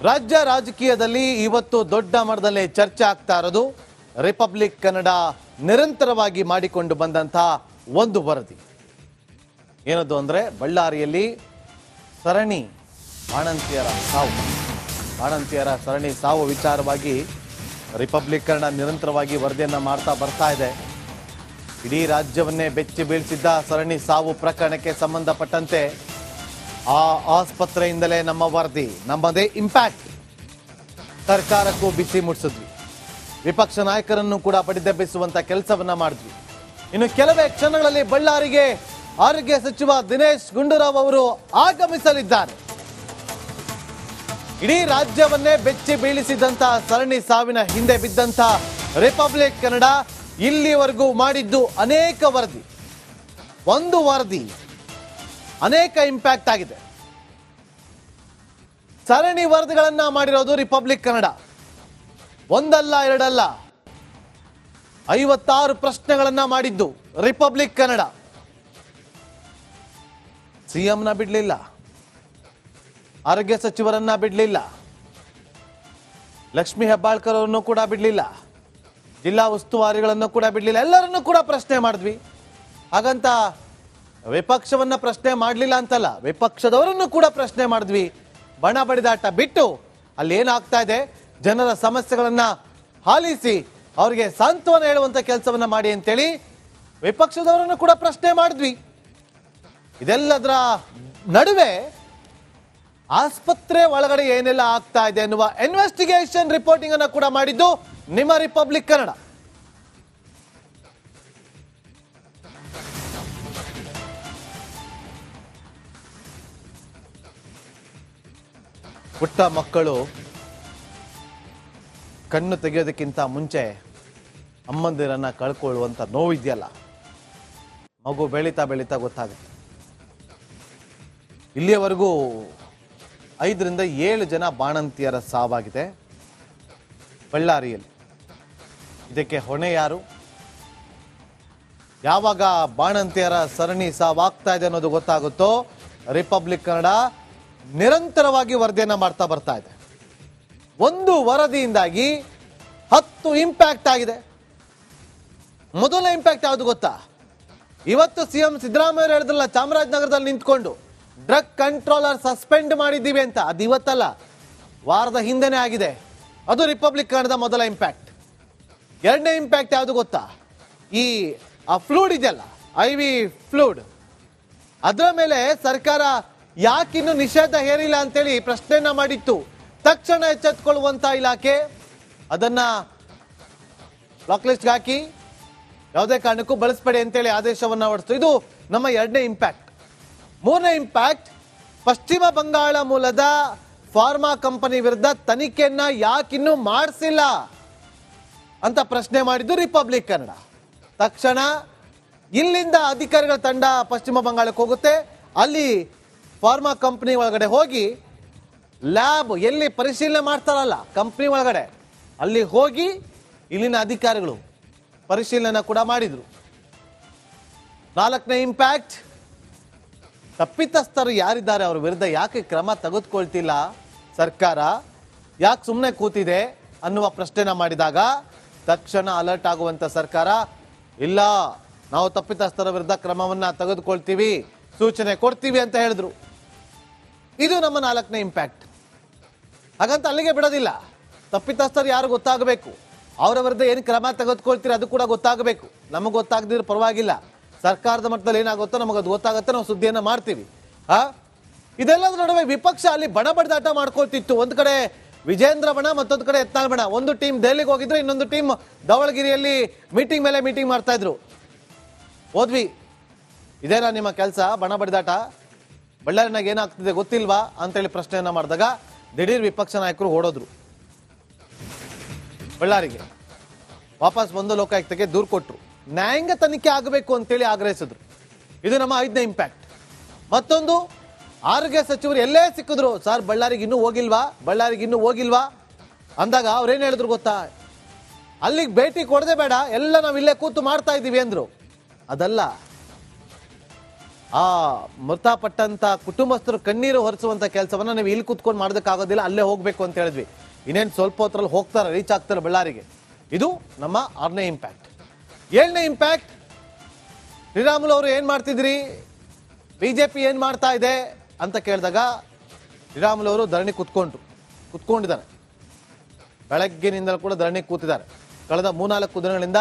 ರಾಜ್ಯ ರಾಜಕೀಯದಲ್ಲಿ ಇವತ್ತು ದೊಡ್ಡ ಮಟ್ಟದಲ್ಲಿ ಚರ್ಚೆ ಆಗ್ತಾ ಇರೋದು ರಿಪಬ್ಲಿಕ್ ಕನ್ನಡ ನಿರಂತರವಾಗಿ ಮಾಡಿಕೊಂಡು ಬಂದಂತಹ ಒಂದು ವರದಿ. ಏನದು ಅಂದ್ರೆ ಬಳ್ಳಾರಿಯಲ್ಲಿ ಸರಣಿ ಬಾಣಂತಿಯರ ಸರಣಿ ಸಾವು ವಿಚಾರವಾಗಿ ರಿಪಬ್ಲಿಕ್ ಕನ್ನಡ ನಿರಂತರವಾಗಿ ವರದಿಯನ್ನ ಮಾಡ್ತಾ ಬರ್ತಾ ಇದೆ. ಇಡೀ ರಾಜ್ಯವನ್ನೇ ಬೆಚ್ಚಿ ಬೀಳಿಸಿದ್ದ ಸರಣಿ ಸಾವು ಪ್ರಕರಣಕ್ಕೆ ಸಂಬಂಧಪಟ್ಟಂತೆ ಆ ಆಸ್ಪತ್ರೆಯಿಂದಲೇ ನಮ್ಮ ವರದಿ, ನಮ್ಮದೇ ಇಂಪ್ಯಾಕ್ಟ್ ಸರ್ಕಾರಕ್ಕೂ ಬಿಸಿ ಮುಟ್ಟಿಸಿದ್ವಿ. ವಿಪಕ್ಷ ನಾಯಕರನ್ನು ಕೂಡ ಬಡಿದೆಬ್ಬಿಸುವಂತ ಕೆಲಸವನ್ನ ಮಾಡಿದ್ವಿ. ಇನ್ನು ಕೆಲವೇ ಕ್ಷಣಗಳಲ್ಲಿ ಬಳ್ಳಾರಿಗೆ ಆರೋಗ್ಯ ಸಚಿವ ದಿನೇಶ್ ಗುಂಡೂರಾವ್ ಅವರು ಆಗಮಿಸಲಿದ್ದಾರೆ. ಇಡೀ ರಾಜ್ಯವನ್ನೇ ಬೆಚ್ಚಿ ಬೀಳಿಸಿದಂತ ಸರಣಿ ಸಾವಿನ ಹಿಂದೆ ಬಿದ್ದಂತ ರಿಪಬ್ಲಿಕ್ ಕನ್ನಡ ಇಲ್ಲಿವರೆಗೂ ಮಾಡಿದ್ದು ಅನೇಕ ವರದಿ. ಒಂದು ವರದಿ ಅನೇಕ ಇಂಪ್ಯಾಕ್ಟ್ ಆಗಿದೆ. ಸರಣಿ ವರದಿಗಳನ್ನ ಮಾಡಿರೋದು ರಿಪಬ್ಲಿಕ್ ಕನ್ನಡ. ಒಂದಲ್ಲ ಎರಡಲ್ಲ 56 ಪ್ರಶ್ನೆಗಳನ್ನ ಮಾಡಿದ್ದು ರಿಪಬ್ಲಿಕ್ ಕನ್ನಡ. ಸಿಎಂನ ಬಿಡ್ಲಿಲ್ಲ, ಆರೋಗ್ಯ ಸಚಿವರನ್ನ ಬಿಡ್ಲಿಲ್ಲ, ಲಕ್ಷ್ಮೀ ಹೆಬ್ಬಾಳ್ಕರ್ ಅವರನ್ನು ಕೂಡ ಬಿಡ್ಲಿಲ್ಲ, ಜಿಲ್ಲಾ ಉಸ್ತುವಾರಿಗಳನ್ನು ಕೂಡ ಬಿಡ್ಲಿಲ್ಲ. ಎಲ್ಲರನ್ನೂ ಕೂಡ ಪ್ರಶ್ನೆ ಮಾಡಿದ್ವಿ. ಹಾಗಂತ ವಿಪಕ್ಷವನ್ನ ಪ್ರಶ್ನೆ ಮಾಡಲಿಲ್ಲ ಅಂತಲ್ಲ, ವಿಪಕ್ಷದವರನ್ನು ಕೂಡ ಪ್ರಶ್ನೆ ಮಾಡಿದ್ವಿ. ಬಣ ಬಡಿದಾಟ ಬಿಟ್ಟು ಅಲ್ಲಿ ಏನಾಗ್ತಾ ಇದೆ, ಜನರ ಸಮಸ್ಯೆಗಳನ್ನ ಆಲಿಸಿ ಅವರಿಗೆ ಸಾಂತ್ವನ ಹೇಳುವಂತ ಕೆಲಸವನ್ನ ಮಾಡಿ ಅಂತೇಳಿ ವಿಪಕ್ಷದವರನ್ನು ಕೂಡ ಪ್ರಶ್ನೆ ಮಾಡಿದ್ವಿ. ಇದೆಲ್ಲದರ ನಡುವೆ ಆಸ್ಪತ್ರೆ ಒಳಗಡೆ ಏನೆಲ್ಲ ಆಗ್ತಾ ಇದೆ ಅನ್ನುವ ಇನ್ವೆಸ್ಟಿಗೇಷನ್ ರಿಪೋರ್ಟಿಂಗ್ ಅನ್ನ ಕೂಡ ಮಾಡಿದ್ದು ನಿಮ್ಮ ರಿಪಬ್ಲಿಕ್ ಕನ್ನಡ. ಪುಟ್ಟ ಮಕ್ಕಳು ಕಣ್ಣು ತೆಗೆಯೋದಕ್ಕಿಂತ ಮುಂಚೆ ಅಮ್ಮಂದಿರನ್ನ ಕಳ್ಕೊಳ್ಳುವಂತ ನೋವಿದೆಯಲ್ಲ, ಮಗು ಬೆಳೀತಾ ಬೆಳೀತಾ ಗೊತ್ತಾಗುತ್ತೆ. ಇಲ್ಲಿಯವರೆಗೂ 5 ರಿಂದ 7 ಜನ ಬಾಣಂತಿಯರ ಸಾವಾಗಿದೆ ಬಳ್ಳಾರಿಯಲ್ಲಿ. ಇದಕ್ಕೆ ಹೊಣೆ ಯಾರು? ಯಾವಾಗ ಬಾಣಂತಿಯರ ಸರಣಿ ಸಾವಾಗ್ತಾ ಇದೆ ಅನ್ನೋದು ಗೊತ್ತಾಗುತ್ತೋ ರಿಪಬ್ಲಿಕ್ ಕನ್ನಡ ನಿರಂತರವಾಗಿ ವರದಿಯನ್ನ ಮಾಡ್ತಾ ಬರ್ತಾ ಇದೆ. ಒಂದು ವರದಿಯಿಂದಾಗಿ 10 ಇಂಪ್ಯಾಕ್ಟ್ ಆಗಿದೆ. ಮೊದಲ ಇಂಪ್ಯಾಕ್ಟ್ ಯಾವುದು ಗೊತ್ತಾ? ಇವತ್ತು ಸಿಎಂ ಸಿದ್ದರಾಮಯ್ಯ ಹೇಳಿದ್ರಲ್ಲ, ಚಾಮರಾಜನಗರದಲ್ಲಿ ನಿಂತ್ಕೊಂಡು ಡ್ರಗ್ ಕಂಟ್ರೋಲರ್ ಸಸ್ಪೆಂಡ್ ಮಾಡಿದ್ದೀವಿ ಅಂತ. ಅದು ಇವತ್ತಲ್ಲ, ವಾರದ ಹಿಂದೆನೇ ಆಗಿದೆ. ಅದು ರಿಪಬ್ಲಿಕ್ ಕನ್ನಡದ ಮೊದಲ ಇಂಪ್ಯಾಕ್ಟ್. ಎರಡನೇ ಇಂಪ್ಯಾಕ್ಟ್ ಯಾವುದು ಗೊತ್ತಾ? ಆ ಫ್ಲೂಡ್ ಇದೆಯಲ್ಲ, IV ಫ್ಲೂಡ್, ಅದರ ಮೇಲೆ ಸರ್ಕಾರ ಯಾಕಿನ್ನು ನಿಷೇಧ ಹೇರಿಲ್ಲ ಅಂತೇಳಿ ಪ್ರಶ್ನೆಯನ್ನ ಮಾಡಿತ್ತು. ತಕ್ಷಣ ಎಚ್ಚೆತ್ತುಕೊಳ್ಳುವಂತ ಇಲಾಖೆ ಅದನ್ನ ಬ್ಲಾಕ್ ಲಿಸ್ಟ್ಗೆ ಹಾಕಿ ಯಾವುದೇ ಕಾರಣಕ್ಕೂ ಬಳಸಬೇಡಿ ಅಂತೇಳಿ ಆದೇಶವನ್ನ ಹೊರಡಿಸ್ತು. ಇದು ನಮ್ಮ ಎರಡನೇ ಇಂಪ್ಯಾಕ್ಟ್. ಮೂರನೇ ಇಂಪ್ಯಾಕ್ಟ್, ಪಶ್ಚಿಮ ಬಂಗಾಳ ಮೂಲದ ಫಾರ್ಮಾ ಕಂಪನಿ ವಿರುದ್ಧ ತನಿಖೆಯನ್ನ ಯಾಕಿನ್ನೂ ಮಾಡಿಸಿಲ್ಲ ಅಂತ ಪ್ರಶ್ನೆ ಮಾಡಿದ್ದು ರಿಪಬ್ಲಿಕ್ ಕನ್ನಡ. ತಕ್ಷಣ ಇಲ್ಲಿಂದ ಅಧಿಕಾರಿಗಳ ತಂಡ ಪಶ್ಚಿಮ ಬಂಗಾಳಕ್ಕೆ ಹೋಗುತ್ತೆ. ಅಲ್ಲಿ ಫಾರ್ಮಾ ಕಂಪನಿ ಒಳಗಡೆ ಹೋಗಿ ಲ್ಯಾಬ್ ಎಲ್ಲಿ ಪರಿಶೀಲನೆ ಮಾಡ್ತಾರಲ್ಲ ಕಂಪನಿ ಒಳಗಡೆ, ಅಲ್ಲಿ ಹೋಗಿ ಇಲ್ಲಿನ ಅಧಿಕಾರಿಗಳು ಪರಿಶೀಲನೆ ಕೂಡ ಮಾಡಿದ್ರು. ನಾಲ್ಕನೇ ಇಂಪ್ಯಾಕ್ಟ್, ತಪ್ಪಿತಸ್ಥರು ಯಾರಿದ್ದಾರೆ ಅವರ ವಿರುದ್ಧ ಯಾಕೆ ಕ್ರಮ ತೆಗೆದುಕೊಳ್ತಿಲ್ಲ ಸರ್ಕಾರ, ಯಾಕೆ ಸುಮ್ಮನೆ ಕೂತಿದೆ ಅನ್ನುವ ಪ್ರಶ್ನೆನ ಮಾಡಿದಾಗ ತಕ್ಷಣ ಅಲರ್ಟ್ ಆಗುವಂತ ಸರ್ಕಾರ, ಇಲ್ಲ ನಾವು ತಪ್ಪಿತಸ್ಥರ ವಿರುದ್ಧ ಕ್ರಮವನ್ನ ತೆಗೆದುಕೊಳ್ತೀವಿ, ಸೂಚನೆ ಕೊಡ್ತೀವಿ ಅಂತ ಹೇಳಿದ್ರು. ಇದು ನಮ್ಮ 4ನೇ ಇಂಪ್ಯಾಕ್ಟ್. ಹಾಗಂತ ಅಲ್ಲಿಗೆ ಬಿಡೋದಿಲ್ಲ. ತಪ್ಪಿತಸ್ಥರು ಯಾರು ಗೊತ್ತಾಗಬೇಕು, ಅವರ ವಿರುದ್ಧ ಏನು ಕ್ರಮ ತೆಗೆದುಕೊಳ್ತೀರಿ ಅದು ಕೂಡ ಗೊತ್ತಾಗಬೇಕು. ನಮಗೆ ಗೊತ್ತಾಗದಿರೋ ಪರವಾಗಿಲ್ಲ, ಸರ್ಕಾರದ ಮಟ್ಟದಲ್ಲಿ ಏನಾಗುತ್ತೋ ನಮಗೆ ಅದು ಗೊತ್ತಾಗುತ್ತೆ, ನಾವು ಸುದ್ದಿಯನ್ನ ಮಾಡ್ತೀವಿ. ಇದೆಲ್ಲದರ ನಡುವೆ ವಿಪಕ್ಷ ಅಲ್ಲಿ ಬಣ ಬಡಿದಾಟ ಮಾಡ್ಕೊಳ್ತಿತ್ತು. ಒಂದು ಕಡೆ ವಿಜೇಂದ್ರ ಬಣ, ಮತ್ತೊಂದು ಕಡೆ ಯತ್ನಾಳ್ ಬಣ. ಒಂದು ಟೀಮ್ ದೆಹಲಿಗೆ ಹೋಗಿದ್ರು, ಇನ್ನೊಂದು ಟೀಮ್ ದಾವಣಗೆರೆಯಲ್ಲಿ ಮೀಟಿಂಗ್ ಮೇಲೆ ಮೀಟಿಂಗ್ ಮಾಡ್ತಾ ಇದ್ರು. ಹೋದ್ವಿ, ಇದೇನಾ ನಿಮ್ಮ ಕೆಲಸ, ಬಣ ಬಡಿದಾಟ, ಬಳ್ಳಾರಿನಾಗ ಏನಾಗ್ತಿದೆ ಗೊತ್ತಿಲ್ವಾ ಅಂತೇಳಿ ಪ್ರಶ್ನೆಯನ್ನ ಮಾಡಿದಾಗ ದಿಢೀರ್ ವಿಪಕ್ಷ ನಾಯಕರು ಓಡೋದ್ರು. ಬಳ್ಳಾರಿಗೆ ವಾಪಸ್ ಬಂದು ಲೋಕಾಯುಕ್ತಕ್ಕೆ ದೂರು ಕೊಟ್ಟರು. ನ್ಯಾಯಾಂಗ ತನಿಖೆ ಆಗಬೇಕು ಅಂತೇಳಿ ಆಗ್ರಹಿಸಿದ್ರು. ಇದು ನಮ್ಮ 5ನೇ ಇಂಪ್ಯಾಕ್ಟ್. ಮತ್ತೊಂದು, ಆರೋಗ್ಯ ಸಚಿವರು ಎಲ್ಲೇ ಸಿಕ್ಕಿದ್ರು, ಸರ್ ಬಳ್ಳಾರಿಗೆ ಇನ್ನೂ ಹೋಗಿಲ್ವಾ ಅಂದಾಗ ಅವ್ರೇನು ಹೇಳಿದ್ರು ಗೊತ್ತಾ? ಅಲ್ಲಿಗೆ ಭೇಟಿ ಕೊಡದೆ ಬೇಡ, ಎಲ್ಲ ನಾವು ಇಲ್ಲೇ ಕೂತು ಮಾಡ್ತಾ ಇದ್ದೀವಿ ಅಂದ್ರು. ಅದಲ್ಲ, ಆ ಮೃತಪಟ್ಟಂತ ಕುಟುಂಬಸ್ಥರು ಕಣ್ಣೀರು ಹೊರಿಸುವಂತ ಕೆಲಸವನ್ನ ನೀವು ಇಲ್ಲಿ ಕೂತ್ಕೊಂಡು ಮಾಡೋದಕ್ಕಾಗೋದಿಲ್ಲ, ಅಲ್ಲೇ ಹೋಗ್ಬೇಕು ಅಂತ ಹೇಳಿದ್ವಿ. ಇನ್ನೇನು ಸ್ವಲ್ಪ ಹೊತ್ತರಲ್ಲಿ ಹೋಗ್ತಾರೆ, ರೀಚ್ ಆಗ್ತಾರೆ ಬಳ್ಳಾರಿಗೆ. ಇದು ನಮ್ಮ 6ನೇ ಇಂಪ್ಯಾಕ್ಟ್. 7ನೇ ಇಂಪ್ಯಾಕ್ಟ್, ಶ್ರೀರಾಮುಲು ಅವರು ಏನ್ ಮಾಡ್ತಿದ್ರಿ, ಬಿಜೆಪಿ ಏನ್ ಮಾಡ್ತಾ ಇದೆ ಅಂತ ಕೇಳಿದಾಗ ಶ್ರೀರಾಮುಲು ಅವರು ಧರಣಿ ಕುತ್ಕೊಂಡಿದ್ದಾರೆ. ಬೆಳಗ್ಗಿನಿಂದಲೂ ಕೂಡ ಧರಣಿ ಕೂತಿದ್ದಾರೆ. ಕಳೆದ 3-4 ದಿನಗಳಿಂದ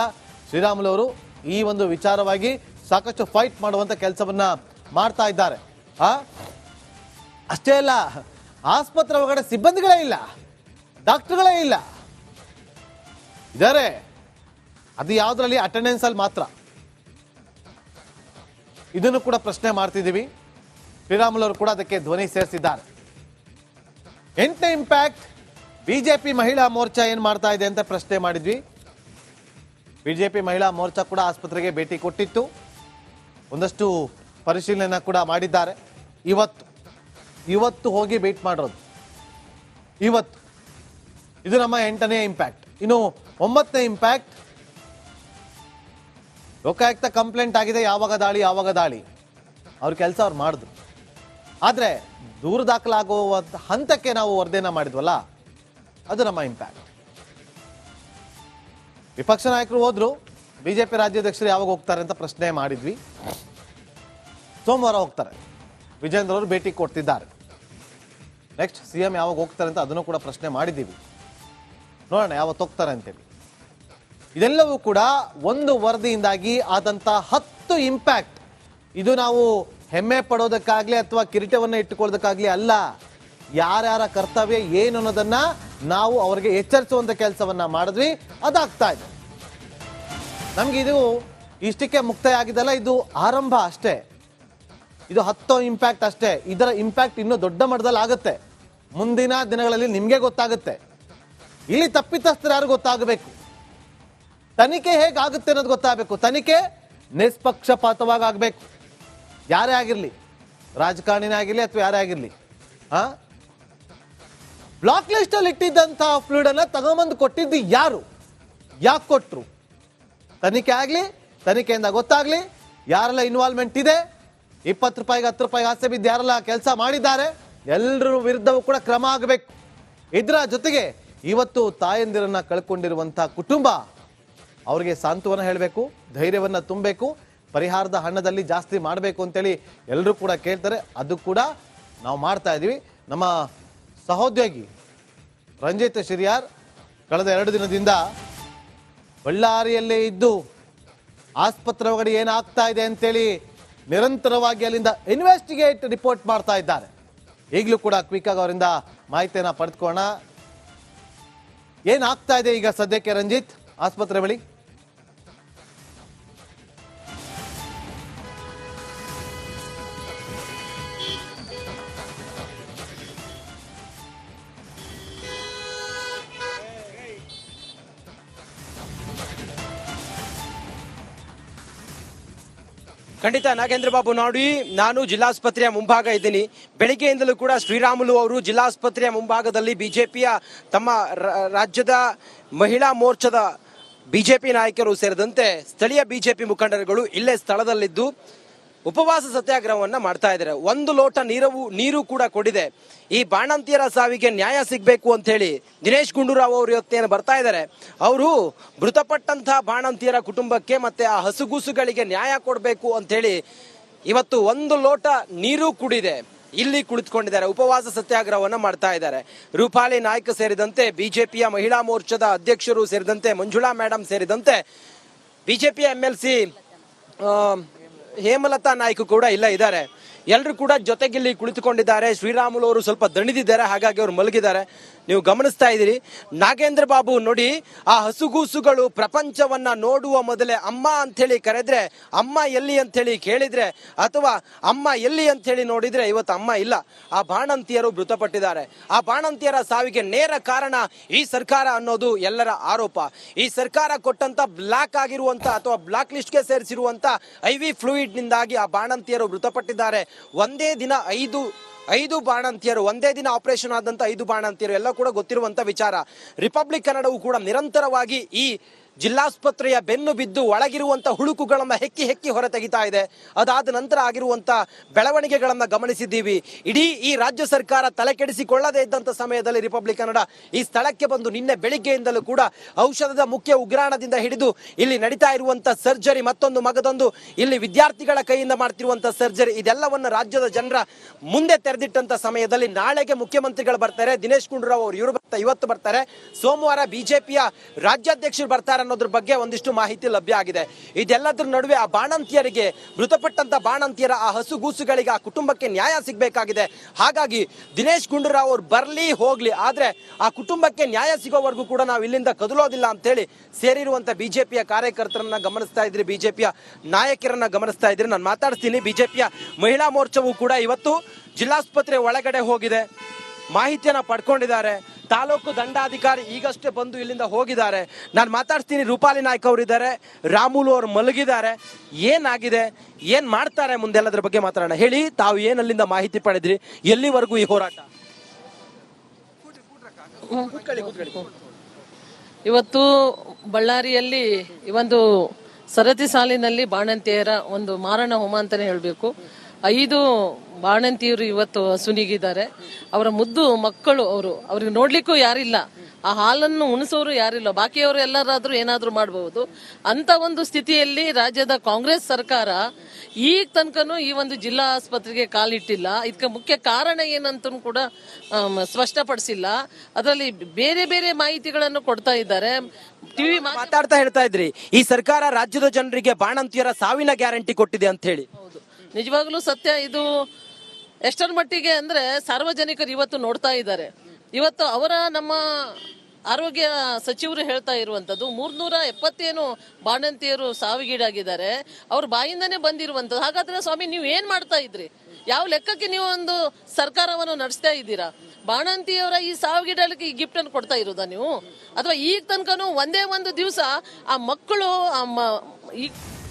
ಶ್ರೀರಾಮುಲು ಅವರು ಈ ಒಂದು ವಿಚಾರವಾಗಿ ಸಾಕಷ್ಟು ಫೈಟ್ ಮಾಡುವಂತ ಕೆಲಸವನ್ನ ಮಾಡ್ತಾ ಇದ್ದಾರೆ. ಅಷ್ಟೇ ಅಲ್ಲ, ಆಸ್ಪತ್ರೆ ಒಳಗಡೆ ಸಿಬ್ಬಂದಿಗಳೇ ಇಲ್ಲ, ಡಾಕ್ಟರ್ಗಳೇ ಇಲ್ಲ ಇದ್ದಾರೆ. ಅದು ಯಾವುದರಲ್ಲಿ ಅಟೆಂಡೆನ್ಸ್ ಅಲ್ಲಿ ಮಾತ್ರ. ಇದನ್ನು ಕೂಡ ಪ್ರಶ್ನೆ ಮಾಡ್ತಿದ್ದೀವಿ. ಶ್ರೀರಾಮುಲು ಅವರು ಕೂಡ ಅದಕ್ಕೆ ಧ್ವನಿ ಸೇರಿಸಿದ್ದಾರೆ. 8ನೇ ಇಂಪ್ಯಾಕ್ಟ್, ಬಿಜೆಪಿ ಮಹಿಳಾ ಮೋರ್ಚಾ ಏನ್ ಮಾಡ್ತಾ ಇದೆ ಅಂತ ಪ್ರಶ್ನೆ ಮಾಡಿದ್ವಿ. ಬಿಜೆಪಿ ಮಹಿಳಾ ಮೋರ್ಚಾ ಕೂಡ ಆಸ್ಪತ್ರೆಗೆ ಭೇಟಿ ಕೊಟ್ಟಿತ್ತು, ಒಂದಷ್ಟು ಪರಿಶೀಲನೆ ಕೂಡ ಮಾಡಿದ್ದಾರೆ. ಇವತ್ತು ಹೋಗಿ ಭೇಟಿ ಮಾಡೋದು ಇವತ್ತು. ಇದು ನಮ್ಮ 8ನೇ ಇಂಪ್ಯಾಕ್ಟ್. ಇನ್ನು 9ನೇ ಇಂಪ್ಯಾಕ್ಟ್, ಲೋಕಾಯುಕ್ತ ಕಂಪ್ಲೇಂಟ್ ಆಗಿದೆ, ಯಾವಾಗ ದಾಳಿ ಅವ್ರ ಕೆಲಸ ಅವ್ರು ಮಾಡಿದ್ರು. ಆದ್ರೆ ದೂರು ದಾಖಲಾಗುವಂತ ಹಂತಕ್ಕೆ ನಾವು ವರದಿಯನ್ನ ಮಾಡಿದ್ವಲ್ಲ, ಅದು ನಮ್ಮ ಇಂಪ್ಯಾಕ್ಟ್. ವಿಪಕ್ಷ ನಾಯಕರು ಹೋದ್ರು, ಬಿಜೆಪಿ ರಾಜ್ಯಾಧ್ಯಕ್ಷರು ಯಾವಾಗ ಹೋಗ್ತಾರೆ ಅಂತ ಪ್ರಶ್ನೆ ಮಾಡಿದ್ವಿ. ಸೋಮವಾರ ಹೋಗ್ತಾರೆ, ವಿಜೇಂದ್ರ ಅವರು ಭೇಟಿ ಕೊಡ್ತಿದ್ದಾರೆ. ನೆಕ್ಸ್ಟ್ ಸಿಎಂ ಯಾವಾಗ ಹೋಗ್ತಾರೆ ಅಂತ ಅದನ್ನು ಕೂಡ ಪ್ರಶ್ನೆ ಮಾಡಿದ್ದೀವಿ. ನೋಡೋಣ ಯಾವತ್ತು ಹೋಗ್ತಾರೆ ಅಂತೇಳಿ. ಇದೆಲ್ಲವೂ ಕೂಡ ಒಂದು ವರದಿಯಿಂದಾಗಿ ಆದಂತ 10 ಇಂಪ್ಯಾಕ್ಟ್. ಇದು ನಾವು ಹೆಮ್ಮೆ ಪಡೋದಕ್ಕಾಗ್ಲಿ ಅಥವಾ ಕಿರೀಟವನ್ನ ಇಟ್ಟುಕೊಳ್ಳೋದಕ್ಕಾಗ್ಲಿ ಅಲ್ಲ. ಯಾರ್ಯಾರ ಕರ್ತವ್ಯ ಏನು ಅನ್ನೋದನ್ನ ನಾವು ಅವರಿಗೆ ಎಚ್ಚರಿಸುವಂತ ಕೆಲಸವನ್ನ ಮಾಡಿದ್ವಿ, ಅದಾಗ್ತಾ ಇದೆ. ನಮ್ಗೆ ಇದು ಇಷ್ಟಕ್ಕೆ ಮುಕ್ತಾಯ ಆಗಿದಲ್ಲ, ಇದು ಆರಂಭ ಅಷ್ಟೇ. ಇದು 10 ಇಂಪ್ಯಾಕ್ಟ್ ಅಷ್ಟೇ. ಇದರ ಇಂಪ್ಯಾಕ್ಟ್ ಇನ್ನೂ ದೊಡ್ಡ ಮಟ್ಟದಲ್ಲಿ ಆಗುತ್ತೆ. ಮುಂದಿನ ದಿನಗಳಲ್ಲಿ ನಿಮ್ಗೆ ಗೊತ್ತಾಗುತ್ತೆ. ಇಲ್ಲಿ ತಪ್ಪಿತಸ್ಥರು ಯಾರು ಗೊತ್ತಾಗಬೇಕು, ತನಿಖೆ ಹೇಗಾಗುತ್ತೆ ಅನ್ನೋದು ಗೊತ್ತಾಗಬೇಕು. ತನಿಖೆ ನಿಷ್ಪಕ್ಷಪಾತವಾಗಿ ಆಗಬೇಕು. ಯಾರೇ ಆಗಿರ್ಲಿ, ರಾಜಕಾರಣಿನೇ ಆಗಿರ್ಲಿ ಅಥವಾ ಯಾರೇ ಆಗಿರ್ಲಿ. ಬ್ಲಾಕ್ ಲಿಸ್ಟ್ ಅಲ್ಲಿ ಇಟ್ಟಿದ್ದಂತಹ ಫ್ಲೂಯಿಡ್ ಅನ್ನ ತಗೊಂಬಂದು ಕೊಟ್ಟಿದ್ದು ಯಾರು, ಯಾಕೆ ಕೊಟ್ರು, ತನಿಖೆ ಆಗ್ಲಿ, ತನಿಖೆಯಿಂದ ಗೊತ್ತಾಗ್ಲಿ ಯಾರೆಲ್ಲ ಇನ್ವಾಲ್ವ್ಮೆಂಟ್ ಇದೆ. 20 ರೂಪಾಯಿಗೆ 10 ರೂಪಾಯಿಗೆ ಆಸೆ ಬಿದ್ದು ಯಾರೆಲ್ಲ ಕೆಲಸ ಮಾಡಿದ್ದಾರೆ, ಎಲ್ಲರ ವಿರುದ್ಧವೂ ಕೂಡ ಕ್ರಮ ಆಗಬೇಕು. ಇದರ ಜೊತೆಗೆ ಇವತ್ತು ತಾಯಂದಿರನ್ನ ಕಳ್ಕೊಂಡಿರುವಂತಹ ಕುಟುಂಬ, ಅವರಿಗೆ ಸಾಂತ್ವನ ಹೇಳಬೇಕು, ಧೈರ್ಯವನ್ನ ತುಂಬಬೇಕು, ಪರಿಹಾರದ ಹಣದಲ್ಲಿ ಜಾಸ್ತಿ ಮಾಡಬೇಕು ಅಂತೇಳಿ ಎಲ್ಲರೂ ಕೂಡ ಕೇಳ್ತಾರೆ. ಅದು ಕೂಡ ನಾವು ಮಾಡ್ತಾ ಇದೀವಿ. ನಮ್ಮ ಸಹೋದ್ಯೋಗಿ ರಂಜಿತ್ ಶಿರಿಯಾರ್ ಕಳೆದ 2 ದಿನದಿಂದ ಬಳ್ಳಾರಿಯಲ್ಲೇ ಇದ್ದು ಆಸ್ಪತ್ರೆ ಒಳಗಡೆ ಏನಾಗ್ತಾ ಇದೆ ಅಂತೇಳಿ ನಿರಂತರವಾಗಿ ಅಲ್ಲಿಂದ ಇನ್ವೆಸ್ಟಿಗೇಟ್ ರಿಪೋರ್ಟ್ ಮಾಡ್ತಾ ಇದ್ದಾರೆ. ಈಗಲೂ ಕೂಡ ಕ್ವಿಕ್ ಆಗಿ ಅವರಿಂದ ಮಾಹಿತಿಯನ್ನ ಪಡೆದುಕೊಳ್ಳೋಣ. ಏನಾಗ್ತಾ ಇದೆ ಈಗ ಸದ್ಯಕ್ಕೆ ರಂಜಿತ್ ಆಸ್ಪತ್ರೆ ಬಳಿ? ಖಂಡಿತ ನಾಗೇಂದ್ರ ಬಾಬು, ನೋಡಿ ನಾನು ಜಿಲ್ಲಾಸ್ಪತ್ರೆಯ ಮುಂಭಾಗ ಇದ್ದೀನಿ. ಬೆಳಿಗ್ಗೆಯಿಂದಲೂ ಕೂಡ ಶ್ರೀರಾಮುಲು ಅವರು ಜಿಲ್ಲಾಸ್ಪತ್ರೆಯ ಮುಂಭಾಗದಲ್ಲಿ ಬಿಜೆಪಿಯ ತಮ್ಮ ರಾಜ್ಯದ ಮಹಿಳಾ ಮೋರ್ಚಾದ ಬಿಜೆಪಿ ನಾಯಕರು ಸೇರಿದಂತೆ ಸ್ಥಳೀಯ ಬಿಜೆಪಿ ಮುಖಂಡರುಗಳು ಇಲ್ಲೇ ಸ್ಥಳದಲ್ಲಿದ್ದು ಉಪವಾಸ ಸತ್ಯಾಗ್ರಹವನ್ನ ಮಾಡ್ತಾ ಇದ್ದಾರೆ. 1 ಲೋಟ ನೀರು ಕೂಡ ಕೊಡಿದೆ. ಈ ಬಾಣಂತಿಯರ ಸಾವಿಗೆ ನ್ಯಾಯ ಸಿಗಬೇಕು ಅಂತ ಹೇಳಿ ದಿನೇಶ್ ಗುಂಡೂರಾವ್ ಅವರು ಇವತ್ತೇನು ಬರ್ತಾ ಇದ್ದಾರೆ, ಅವರು ಮೃತಪಟ್ಟಂತಹ ಬಾಣಂತಿಯರ ಕುಟುಂಬಕ್ಕೆ ಮತ್ತೆ ಆ ಹಸುಗೂಸುಗಳಿಗೆ ನ್ಯಾಯ ಕೊಡಬೇಕು ಅಂತ ಹೇಳಿ ಇವತ್ತು 1 ಲೋಟ ನೀರು ಕುಡಿದೆ ಇಲ್ಲಿ ಕುಳಿತುಕೊಂಡಿದ್ದಾರೆ, ಉಪವಾಸ ಸತ್ಯಾಗ್ರಹವನ್ನ ಮಾಡ್ತಾ ಇದ್ದಾರೆ. ರೂಪಾಲಿ ನಾಯ್ಕ ಸೇರಿದಂತೆ ಬಿಜೆಪಿಯ ಮಹಿಳಾ ಮೋರ್ಚಾದ ಅಧ್ಯಕ್ಷರು ಸೇರಿದಂತೆ ಮಂಜುಳಾ ಮೇಡಮ್ ಸೇರಿದಂತೆ ಬಿಜೆಪಿಯ MLC ಹೇಮಲತಾ ನಾಯ್ಕ ಕೂಡ ಇಲ್ಲ ಇದ್ದಾರೆ. ಎಲ್ಲರೂ ಕೂಡ ಜೊತೆಗಿಲ್ಲಿ ಕುಳಿತುಕೊಂಡಿದ್ದಾರೆ. ಶ್ರೀರಾಮುಲು ಅವರು ಸ್ವಲ್ಪ ದಣಿದಿದ್ದಾರೆ, ಹಾಗಾಗಿ ಅವರು ಮಲಗಿದ್ದಾರೆ. ನೀವು ಗಮನಿಸ್ತಾ ಇದ್ದೀರಿ ನಾಗೇಂದ್ರ ಬಾಬು. ನೋಡಿ, ಆ ಹಸುಗೂಸುಗಳು ಪ್ರಪಂಚವನ್ನ ನೋಡುವ ಮೊದಲೇ ಅಮ್ಮ ಅಂತೇಳಿ ಕರೆದ್ರೆ, ಅಮ್ಮ ಎಲ್ಲಿ ಅಂತೇಳಿ ಕೇಳಿದ್ರೆ, ಅಥವಾ ಅಮ್ಮ ಎಲ್ಲಿ ಅಂತೇಳಿ ನೋಡಿದ್ರೆ ಇವತ್ತು ಅಮ್ಮ ಇಲ್ಲ. ಆ ಬಾಣಂತಿಯರು ಮೃತಪಟ್ಟಿದ್ದಾರೆ. ಆ ಬಾಣಂತಿಯರ ಸಾವಿಗೆ ನೇರ ಕಾರಣ ಈ ಸರ್ಕಾರ ಅನ್ನೋದು ಎಲ್ಲರ ಆರೋಪ. ಈ ಸರ್ಕಾರ ಕೊಟ್ಟಂತ ಬ್ಲಾಕ್ ಆಗಿರುವಂತ ಅಥವಾ ಬ್ಲಾಕ್ ಲಿಸ್ಟ್ಗೆ ಸೇರಿಸಿರುವಂತ IV ಫ್ಲೂಯಿಡ್ ನಿಂದಾಗಿ ಆ ಬಾಣಂತಿಯರು ಮೃತಪಟ್ಟಿದ್ದಾರೆ. ಒಂದೇ ದಿನ 5 ಬಾಣಂತಿಯರು, ಒಂದೇ ದಿನ ಆಪರೇಷನ್ ಆದಂತ 5 ಬಾಣಂತಿಯರು ಎಲ್ಲ ಕೂಡ ಗೊತ್ತಿರುವಂತ ವಿಚಾರ. ರಿಪಬ್ಲಿಕ್ ಕನ್ನಡವು ಕೂಡ ನಿರಂತರವಾಗಿ ಈ ಜಿಲ್ಲಾಸ್ಪತ್ರೆಯ ಬೆನ್ನು ಬಿದ್ದು ಒಳಗಿರುವಂತ ಹುಳುಕುಗಳನ್ನ ಹೆಕ್ಕಿ ಹೆಕ್ಕಿ ಹೊರ ತೆಗಿತಾ ಇದೆ. ಅದಾದ ನಂತರ ಆಗಿರುವಂತ ಬೆಳವಣಿಗೆಗಳನ್ನ ಗಮನಿಸಿದ್ದೀವಿ. ಇಡೀ ಈ ರಾಜ್ಯ ಸರ್ಕಾರ ತಲೆ ಕೆಡಿಸಿಕೊಳ್ಳದೇ ಇದ್ದಂತ ಸಮಯದಲ್ಲಿ ರಿಪಬ್ಲಿಕ್ ಕನ್ನಡ ಈ ಸ್ಥಳಕ್ಕೆ ಬಂದು ನಿನ್ನೆ ಬೆಳಿಗ್ಗೆಯಿಂದಲೂ ಕೂಡ ಔಷಧದ ಮುಖ್ಯ ಉಗ್ರಾಣದಿಂದ ಹಿಡಿದು ಇಲ್ಲಿ ನಡೀತಾ ಇರುವಂತ ಸರ್ಜರಿ, ಮತ್ತೊಂದು ಮಗದೊಂದು ಇಲ್ಲಿ ವಿದ್ಯಾರ್ಥಿಗಳ ಕೈಯಿಂದ ಮಾಡ್ತಿರುವಂತ ಸರ್ಜರಿ, ಇದೆಲ್ಲವನ್ನು ರಾಜ್ಯದ ಜನರ ಮುಂದೆ ತೆರೆದಿಟ್ಟಂತ ಸಮಯದಲ್ಲಿ ನಾಳೆಗೆ ಮುಖ್ಯಮಂತ್ರಿಗಳು ಬರ್ತಾರೆ, ದಿನೇಶ್ ಗುಂಡೂರಾವ್ ಅವರು ಇವತ್ತು ಬರ್ತಾರೆ, ಸೋಮವಾರ ಬಿಜೆಪಿಯ ರಾಜ್ಯಾಧ್ಯಕ್ಷರು ಬರ್ತಾರೆ ಅನ್ನೋದ್ರ ಬಗ್ಗೆ ಒಂದಿಷ್ಟು ಮಾಹಿತಿ ಲಭ್ಯ ಆಗಿದೆ. ಇದೆಲ್ಲದರ ನಡುವೆ ಆ ಬಾಣಂತಿಯರಿಗೆ, ಮೃತಪಟ್ಟಂತ ಬಾಣಂತಿಯರ ಆ ಹಸುಗೂಸುಗಳಿಗೆ, ಆ ಕುಟುಂಬಕ್ಕೆ ನ್ಯಾಯ ಸಿಗಬೇಕಾಗಿದೆ. ಹಾಗಾಗಿ ದಿನೇಶ್ ಗುಂಡೂರಾವ್ ಅವರು ಬರ್ಲಿ ಹೋಗ್ಲಿ, ಆದ್ರೆ ಆ ಕುಟುಂಬಕ್ಕೆ ನ್ಯಾಯ ಸಿಗೋವರೆಗೂ ಕೂಡ ನಾವು ಇಲ್ಲಿಂದ ಕದಲೋದಿಲ್ಲ ಅಂತ ಹೇಳಿ ಸೇರಿರುವಂತ ಬಿಜೆಪಿಯ ಕಾರ್ಯಕರ್ತರನ್ನ ಗಮನಿಸ್ತಾ ಇದ್ರಿ, ಬಿಜೆಪಿಯ ನಾಯಕರನ್ನ ಗಮನಿಸ್ತಾ ಇದ್ರಿ. ನಾನು ಮಾತಾಡ್ತೀನಿ. ಬಿಜೆಪಿಯ ಮಹಿಳಾ ಮೋರ್ಚಾವು ಕೂಡ ಇವತ್ತು ಜಿಲ್ಲಾಸ್ಪತ್ರೆ ಒಳಗಡೆ ಹೋಗಿದೆ, ಮಾಹಿತಿಯನ್ನ ಪಡ್ಕೊಂಡಿದ್ದಾರೆ. ತಾಲೂಕು ದಂಡಾಧಿಕಾರಿ ಈಗಷ್ಟೇ ಬಂದು ಇಲ್ಲಿಂದ ಹೋಗಿದ್ದಾರೆ. ನಾನು ಮಾತಾಡ್ತೀನಿ. ರೂಪಾಲಿ ನಾಯ್ಕ ಅವರು ಇದ್ದಾರೆ, ರಾಮುಲು ಅವರು ಮಲಗಿದ್ದಾರೆ. ಏನಾಗಿದೆ, ಏನ್ ಮಾಡ್ತಾರೆ ಮುಂದೆಲ್ಲದ್ರ ಬಗ್ಗೆ ಮಾತಾಡೋಣ. ಹೇಳಿ, ತಾವು ಏನ್ ಅಲ್ಲಿಂದ ಮಾಹಿತಿ ಪಡೆದ್ರಿ, ಎಲ್ಲಿವರೆಗೂ ಈ ಹೋರಾಟ? ಇವತ್ತು ಬಳ್ಳಾರಿಯಲ್ಲಿ ಈ ಒಂದು ಸರತಿ ಸಾಲಿನಲ್ಲಿ ಬಾಣಂತಿಯರ ಒಂದು ಮಾರಣ ಹೋಮ ಅಂತಾನೆ ಹೇಳ್ಬೇಕು. 5 ಬಾಣಂತಿಯರು ಇವತ್ತು ಸುನಿಗಿದ್ದಾರೆ. ಅವರ ಮುದ್ದು ಮಕ್ಕಳು, ಅವ್ರಿಗೆ ನೋಡ್ಲಿಕ್ಕೂ ಯಾರಿಲ್ಲ, ಆ ಹಾಲನ್ನು ಉಣಿಸೋರು ಯಾರಿಲ್ಲ, ಬಾಕಿಯವರು ಎಲ್ಲರಾದ್ರೂ ಏನಾದ್ರೂ ಮಾಡಬಹುದು ಅಂತ ಒಂದು ಸ್ಥಿತಿಯಲ್ಲಿ ರಾಜ್ಯದ ಕಾಂಗ್ರೆಸ್ ಸರ್ಕಾರ ಈಗ ತನಕನೂ ಈ ಒಂದು ಜಿಲ್ಲಾ ಆಸ್ಪತ್ರೆಗೆ ಕಾಲಿಟ್ಟಿಲ್ಲ. ಇದಕ್ಕೆ ಮುಖ್ಯ ಕಾರಣ ಏನಂತ ಕೂಡ ಸ್ಪಷ್ಟಪಡಿಸಿಲ್ಲ. ಅದರಲ್ಲಿ ಬೇರೆ ಬೇರೆ ಮಾಹಿತಿಗಳನ್ನು ಕೊಡ್ತಾ ಇದ್ದಾರೆ. ಟಿವಿ ಮಾತಾಡ್ತಾ ಹೇಳ್ತಾ ಇದ್ರಿ, ಈ ಸರ್ಕಾರ ರಾಜ್ಯದ ಜನರಿಗೆ ಬಾಣಂತಿಯರ ಸಾವಿನ ಗ್ಯಾರಂಟಿ ಕೊಟ್ಟಿದೆ ಅಂತ ಹೇಳಿ. ಹೌದು, ನಿಜವಾಗ್ಲೂ ಸತ್ಯ. ಇದು ಎಷ್ಟರ ಮಟ್ಟಿಗೆ ಅಂದ್ರೆ ಸಾರ್ವಜನಿಕರು ಇವತ್ತು ನೋಡ್ತಾ ಇದ್ದಾರೆ. ಇವತ್ತು ನಮ್ಮ ಆರೋಗ್ಯ ಸಚಿವರು ಹೇಳ್ತಾ ಇರುವಂತದ್ದು 370 ಬಾಣಂತಿಯರು ಸಾವಿಗೀಡಾಗಿದ್ದಾರೆ, ಅವ್ರ ಬಾಯಿಂದನೇ ಬಂದಿರುವಂತದ್ದು. ಹಾಗಾದ್ರೆ ಸ್ವಾಮಿ, ನೀವು ಏನ್ ಮಾಡ್ತಾ ಇದ್ರಿ? ಯಾವ ಲೆಕ್ಕಕ್ಕೆ ನೀವು ಒಂದು ಸರ್ಕಾರವನ್ನು ನಡೆಸ್ತಾ ಇದ್ದೀರಾ? ಬಾಣಂತಿಯವರ ಈ ಸಾವಿಗೀಡಲಿಕ್ಕೆ ಈ ಗಿಫ್ಟ್ ಅನ್ನು ಕೊಡ್ತಾ ಇರೋದಾ ನೀವು? ಅಥವಾ ಈಗ ತನಕನೂ ಒಂದೇ ಒಂದು ದಿವಸ ಆ ಮಕ್ಕಳು ಈ